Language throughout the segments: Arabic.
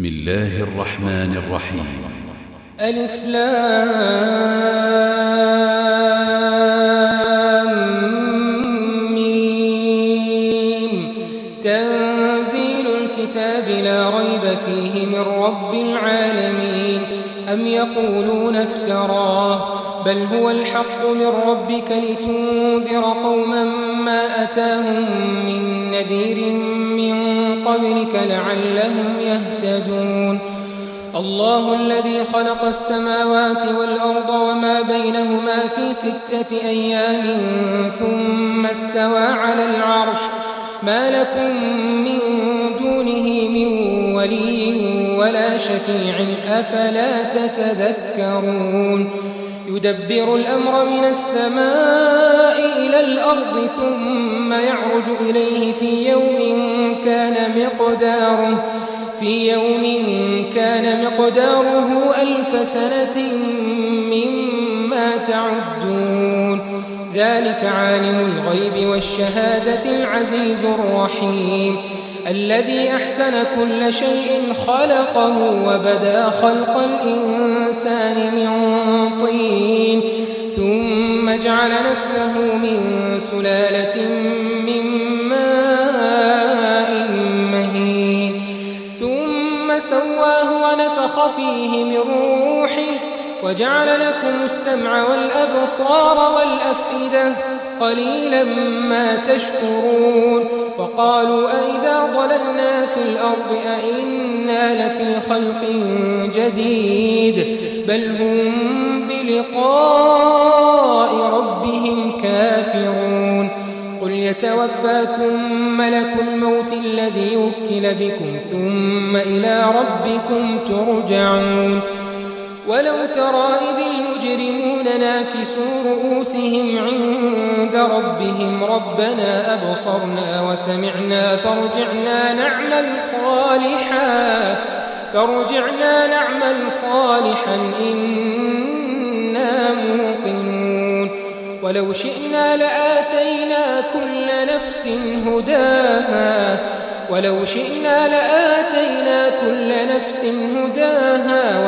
الله الرحمن الرحيم. ألف لام ميم. تنزيل الكتاب لا ريب فيه من رب العالمين. أم يقولون افتراه بل هو الحق من ربك لتنذر قوما ما أتاهم من نذير من قبلك لعلهم يهتدون. الله الذي خلق السماوات والأرض وما بينهما في 6 أيام ثم استوى على العرش ما لكم من دونه من ولي ولا شفيع أفلا تتذكرون. يدبر الأمر من السماء إلى الأرض ثم يعرج إليه في يوم كان مقداره 1000 سنة مما تعدون. ذلك عالم الغيب والشهادة العزيز الرحيم الذي أحسن كل شيء خلقه وبدأ خلق الإنسان من طين ثم جعل نسله من سلالة من ماء مهين ثم سواه ونفخ فيه من روحه وجعل لكم السمع والأبصار والأفئدة قليلا ما تشكرون. وقالوا أئذا ضللنا في الأرض أئنا لفي خلق جديد بل هم بلقاء ربهم كافرون. قل يتوفاكم ملك الموت الذي وكل بكم ثم إلى ربكم ترجعون. ولو ترى إذ المجرمون ناكسوا رؤوسهم عند ربهم ربنا أبصرنا وسمعنا فارجعنا نعمل صالحا إنا موقنون. ولو شئنا لآتينا كل نفس هداها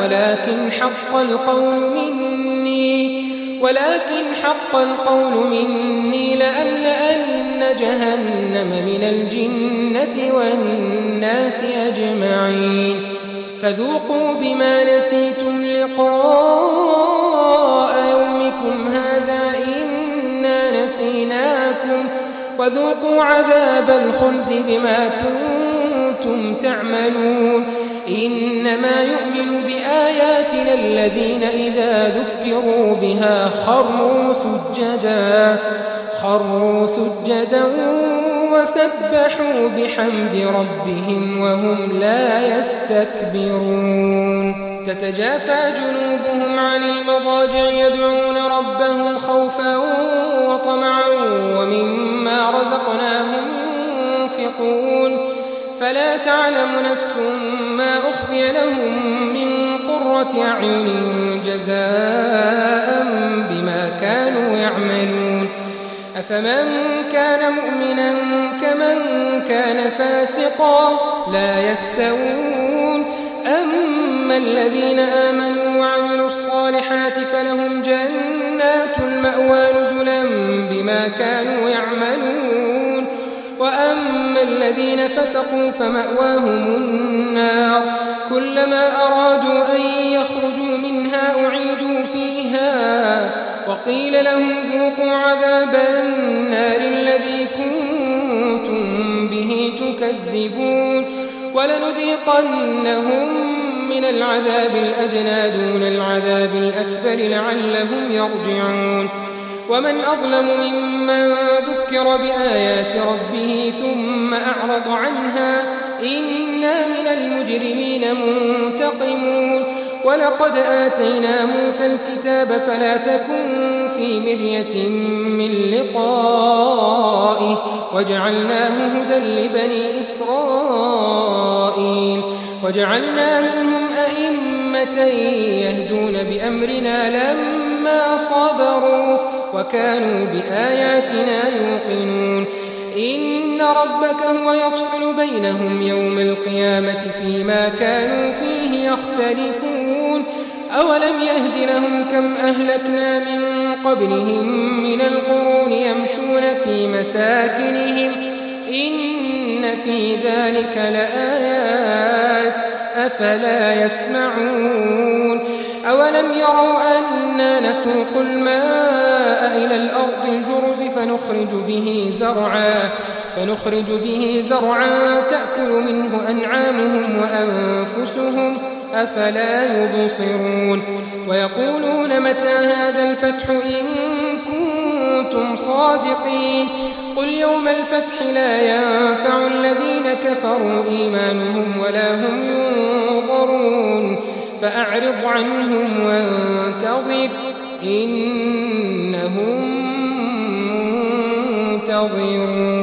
ولكن حق القول مني لأملأن جهنم من الجنة والناس أجمعين. فذوقوا بما نسيتم لقاء يومكم هذا إنا نسيناكم وذوقوا عذاب الخلد بما كنتم تعملون. إنما يؤمن بآياتنا الذين إذا ذكروا بها خروا سجدا وسبحوا بحمد ربهم وهم لا يستكبرون. تتجافى جنوبهم عن المضاجع يدعون ربهم خوفا وطمعا ومما رزقناهم ينفقون. فلا تعلم نفس ما أخفي لهم من قرة أعين جزاء بما كانوا يعملون. أفمن كان مؤمنا كمن كان فاسقا لا يستوون. أما الذين آمنوا وعملوا الصالحات فلهم جنات المأوى نزلا بما كانوا يعملون. وأما الذين فسقوا فمأواهم النار كلما أرادوا أن يخرجوا منها أعيدوا فيها وقيل لهم ذوقوا عذاب النار الذي كنتم به تكذبون. ولنذيقنهم من العذاب الأدنى دون العذاب الأكبر لعلهم يرجعون. ومن أظلم ممن ذكر بآيات ربه ثم أعرض عنها إنا من المجرمين منتقمون. ولقد آتينا موسى الكتاب فلا تكن في مرية من لقائه وجعلناه هدى لبني إسرائيل وجعلنا منهم أئمة يهدون بأمرنا لما صبروا وكانوا بآياتنا يوقنون. إن ربك هو يفصل بينهم يوم القيامة فيما كانوا فيه يختلفون أولم يهد لهم كم أهلكنا من قبلهم من القرون يمشون في مساكنهم إن في ذلك لآيات أفلا يسمعون أولم يروا أنا نسوق الماء إلى الأرض الجرز فنخرج به زرعا تأكل منه أنعامهم وأنفسهم أفلا يبصرون ويقولون متى هذا الفتح إن كنتم صادقين قل يوم الفتح لا ينفع الذين كفروا إيمانهم ولا هم ينظرون فأعرض عنهم وانتظر إنهم منتظرون